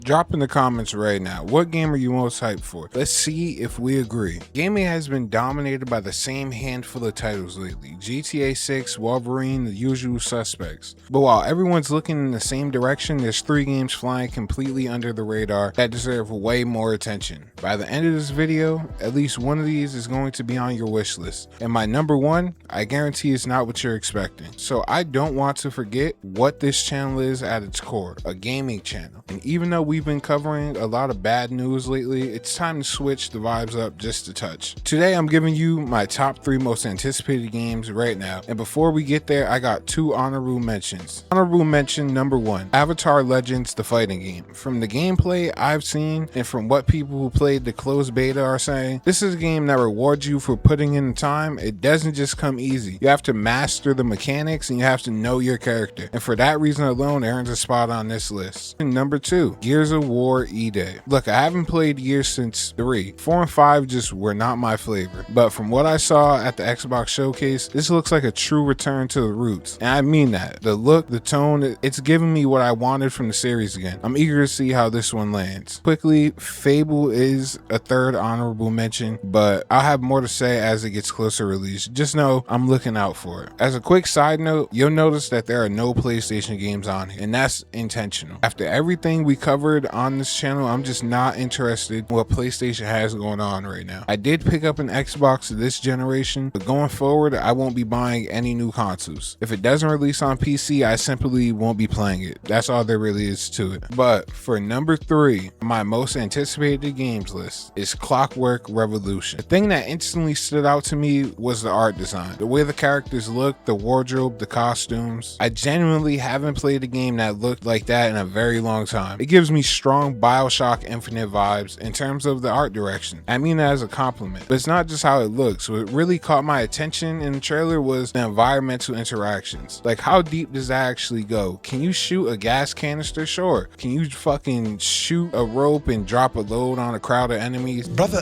Drop in the comments right now, what game are you most hyped for? Let's see if we agree. Gaming has been dominated by the same handful of titles lately: GTA 6, Wolverine, the usual suspects. But while everyone's looking in the same direction, there's 3 games flying completely under the radar that deserve way more attention. By the end of this video, at least one of these is going to be on your wish list. And my number 1, I guarantee it's not what you're expecting. So I don't want to forget what this channel is at its core, a gaming channel. And even though we've been covering a lot of bad news lately, it's time to switch the vibes up just a touch. Today I'm giving you my top 3 most anticipated games right now, and before we get there, I got 2 honorable mentions. Honorable mention number 1, Avatar Legends, the fighting game. From the gameplay I've seen and from what people who played the closed beta are saying, this is a game that rewards you for putting in the time. It doesn't just come easy. You have to master the mechanics and you have to know your character, and for that reason alone it earns a spot on this list. And number 2, Gears of War E-Day. Look, I haven't played Gears since 3. 4 and 5 just were not my flavor, but from what I saw at the Xbox showcase, this looks like a true return to the roots, and I mean that. The look, the tone, it's giving me what I wanted from the series again. I'm eager to see how this one lands. Quickly, Fable is a 3rd honorable mention, but I'll have more to say as it gets closer to release. Just know I'm looking out for it. As a quick side note, you'll notice that there are no PlayStation games on here, and that's intentional. After everything we covered on this channel, I'm just not interested in what PlayStation has going on right now. I did pick up an Xbox this generation, but going forward, I won't be buying any new consoles. If it doesn't release on PC, I simply won't be playing it. That's all there really is to it. But for number 3, my most anticipated games list is Clockwork Revolution. The thing that instantly stood out to me was the art design. The way the characters look, the wardrobe, the costumes. I genuinely haven't played a game that looked like that in a very long time. It gives me strong BioShock Infinite vibes in terms of the art direction. I mean that as a compliment, but it's not just how it looks. What really caught my attention in the trailer was the environmental interactions. Like, how deep does that actually go? Can you shoot a gas canister? Sure. Can you fucking shoot a rope and drop a load on a crowd of enemies? Brother,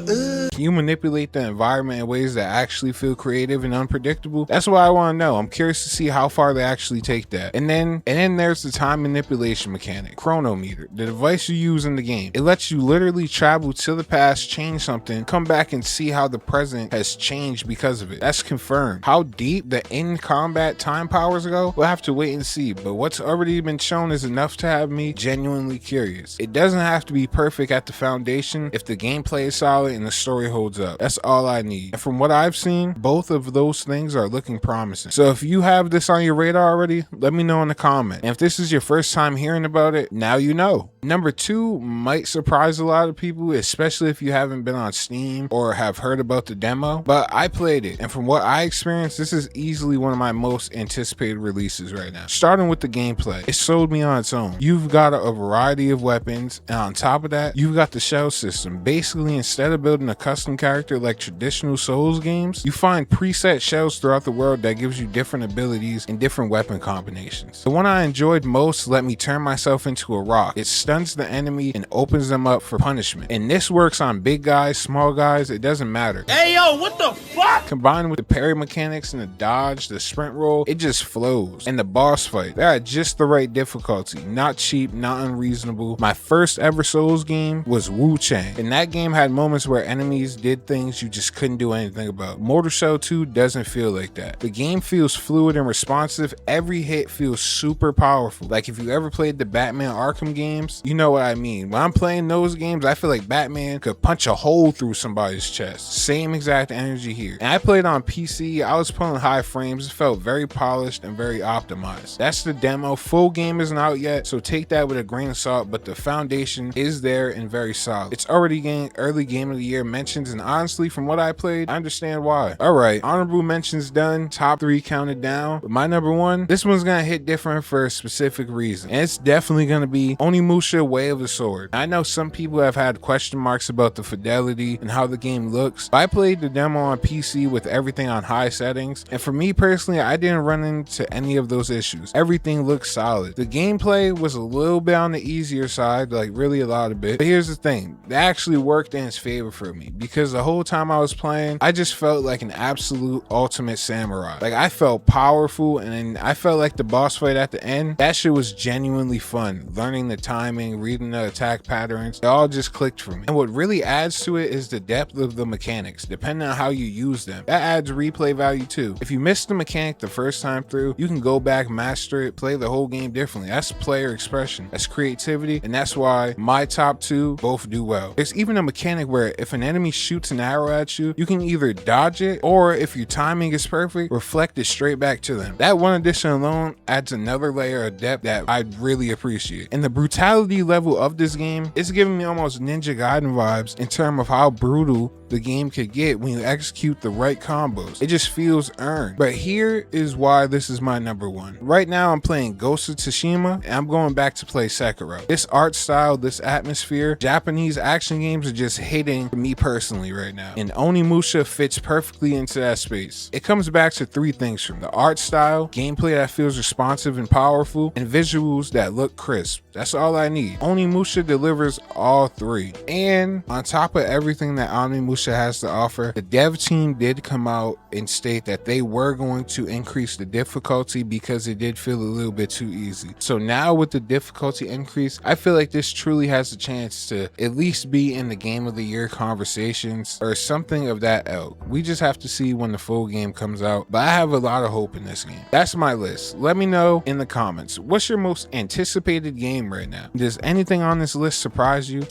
Can you manipulate the environment in ways that actually feel creative and unpredictable? That's what I want to know. I'm curious to see how far they actually take that. And then there's the time manipulation mechanic, chronometer. The device you use in the game, it lets you literally travel to the past, change something, come back and see how the present has changed because of it. That's confirmed. How deep the in-combat time powers go, we'll have to wait and see, but what's already been shown is enough to have me genuinely curious. It doesn't have to be perfect at the foundation if the gameplay is solid and the story holds up. That's all I need. And from what I've seen, both of those things are looking promising. So if you have this on your radar already, let me know in the comment. And if this is your first time hearing about it, now you know. Number 2 might surprise a lot of people, especially if you haven't been on Steam or have heard about the demo, but I played it, and from what I experienced, this is easily one of my most anticipated releases right now. Starting with the gameplay, it sold me on its own. You've got a variety of weapons, and on top of that, you've got the shell system. Basically, instead of building a custom character like traditional Souls games, you find preset shells throughout the world that gives you different abilities and different weapon combinations. The one I enjoyed most let me turn myself into a rock. It stuns the enemy and opens them up for punishment. And this works on big guys, small guys, it doesn't matter. Hey yo, what the fuck? Combined with the parry mechanics and the dodge, the sprint roll, it just flows. And the boss fight, they're at just the right difficulty. Not cheap, not unreasonable. My first ever Souls game was Wu Chang, and that game had moments where enemies did things you just couldn't do anything about. Mortal Shell 2 doesn't feel like that. The game feels fluid and responsive. Every hit feels super powerful. Like, if you ever played the Batman Arkham games, you know what I mean. When I'm playing those games, I feel like Batman could punch a hole through somebody's chest. Same exact energy here. And I played on PC. I was pulling high frames. It felt very polished and very optimized. That's the demo. Full game isn't out yet, so take that with a grain of salt, but the foundation is there and very solid. It's already getting early game of the year mentions, and honestly, from what I played, I understand why. Alright, honorable mentions done, top 3 counted down, but my number 1, this one's gonna hit different for a specific reason, and it's definitely gonna be Onimusha Way of the Sword. I know some people have had question marks about the fidelity and how the game looks, but I played the demo on PC with everything on high settings, and for me personally, I didn't run into any of those issues. Everything looks solid. The gameplay was a little bit on the easier side, like really a lot of bit, but here's the thing, that actually worked in its favor for me, because the whole time I was playing, I just felt like an absolute ultimate samurai. Like, I felt powerful, and then I felt like the boss fight at the end, that shit was genuinely fun. Learning the timing, timing, reading the attack patterns, it all just clicked for me. And what really adds to it is the depth of the mechanics, depending on how you use them. That adds replay value too. If you missed the mechanic the first time through, you can go back, master it, play the whole game differently. That's player expression, that's creativity, and that's why my top two both do well. There's even a mechanic where if an enemy shoots an arrow at you, you can either dodge it, or if your timing is perfect, reflect it straight back to them. That one addition alone adds another layer of depth that I really appreciate. And the brutality level of this game is giving me almost Ninja Gaiden vibes in terms of how brutal the game could get when you execute the right combos. It just feels earned. But here is why this is my number one. Right now I'm playing Ghost of Tsushima and I'm going back to play Sekiro. This art style, this atmosphere, Japanese action games are just hitting me personally right now. And Onimusha fits perfectly into that space. It comes back to three things from the art style, gameplay that feels responsive and powerful, and visuals that look crisp. That's all I need. Onimusha delivers all three. And on top of everything that Onimusha has to offer, the dev team did come out and state that they were going to increase the difficulty because it did feel a little bit too easy. So now with the difficulty increase, I feel like this truly has a chance to at least be in the game of the year conversations or something of that ilk. We just have to see when the full game comes out, but I have a lot of hope in this game. That's my list. Let me know in the comments, what's your most anticipated game right now? Does anything on this list surprise you?